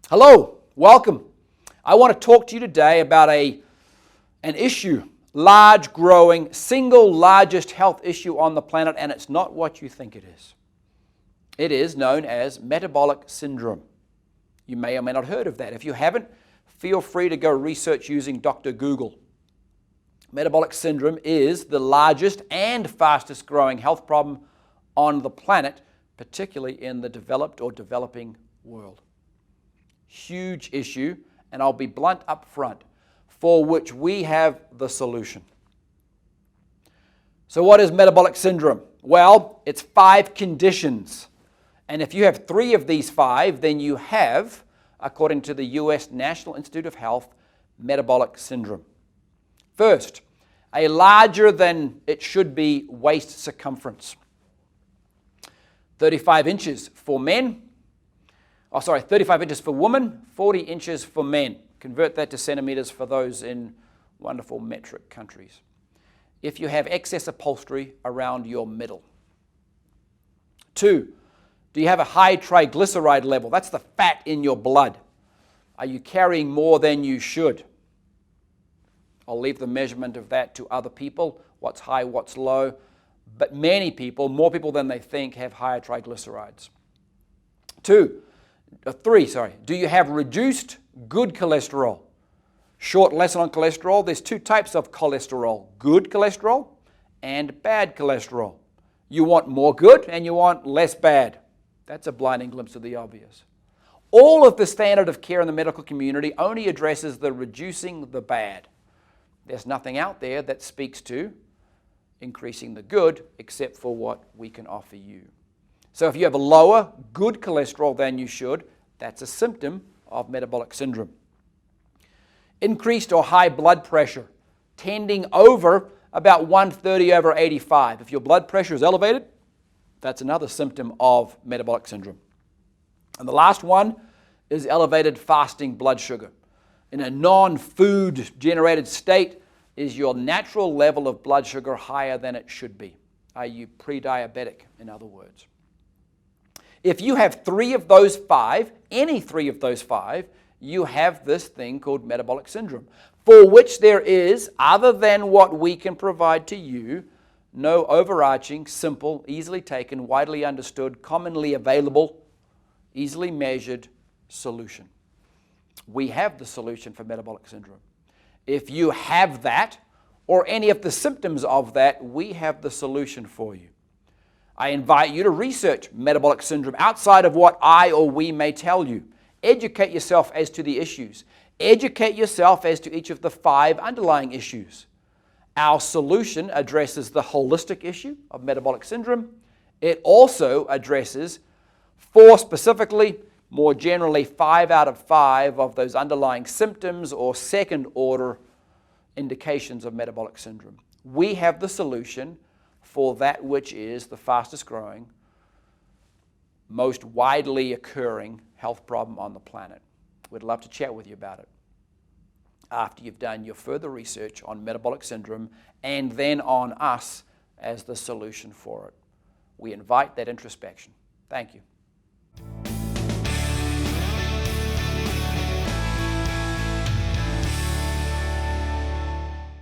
Hello, welcome. I want to talk to you today about an issue, large, growing, single largest health issue on the planet, and it's not what you think it is. It is known as metabolic syndrome. You may or may not have heard of that. If you haven't, feel free to go research using Dr. Google. Metabolic syndrome is the largest and fastest growing health problem on the planet, particularly in the developed or developing world. Huge issue, and I'll be blunt up front, for which we have the solution. So what is metabolic syndrome? Well, it's 5 conditions. And if you have 3 of these 5, then you have, according to the U.S. National Institute of Health, metabolic syndrome. First, a larger than it should be waist circumference. 35 inches for men. 35 inches for women, 40 inches for men. Convert that to centimeters for those in wonderful metric countries. If you have excess upholstery around your middle. 2, do you have a high triglyceride level? That's the fat in your blood. Are you carrying more than you should? I'll leave the measurement of that to other people, what's high, what's low. But many people, more people than they think, have higher triglycerides. 3, do you have reduced good cholesterol? Short lesson on cholesterol. There's 2 types of cholesterol, good cholesterol and bad cholesterol. You want more good and you want less bad. That's a blinding glimpse of the obvious. All of the standard of care in the medical community only addresses the reducing the bad. There's nothing out there that speaks to increasing the good except for what we can offer you. So if you have a lower good cholesterol than you should, that's a symptom of metabolic syndrome. Increased or high blood pressure, tending over about 130/85. If your blood pressure is elevated, that's another symptom of metabolic syndrome. And the last one is elevated fasting blood sugar. In a non-food generated state, is your natural level of blood sugar higher than it should be? Are you pre-diabetic, in other words? If you have 3 of those 5, any 3 of those 5, you have this thing called metabolic syndrome, for which there is, other than what we can provide to you, no overarching, simple, easily taken, widely understood, commonly available, easily measured solution. We have the solution for metabolic syndrome. If you have that, or any of the symptoms of that, we have the solution for you. I invite you to research metabolic syndrome outside of what I or we may tell you. Educate yourself as to the issues. Educate yourself as to each of the 5 underlying issues. Our solution addresses the holistic issue of metabolic syndrome. It also addresses 4 specifically, more generally 5 out of 5 of those underlying symptoms or second-order indications of metabolic syndrome. We have the solution for that which is the fastest growing, most widely occurring health problem on the planet. We'd love to chat with you about it after you've done your further research on metabolic syndrome and then on us as the solution for it. We invite that introspection. Thank you.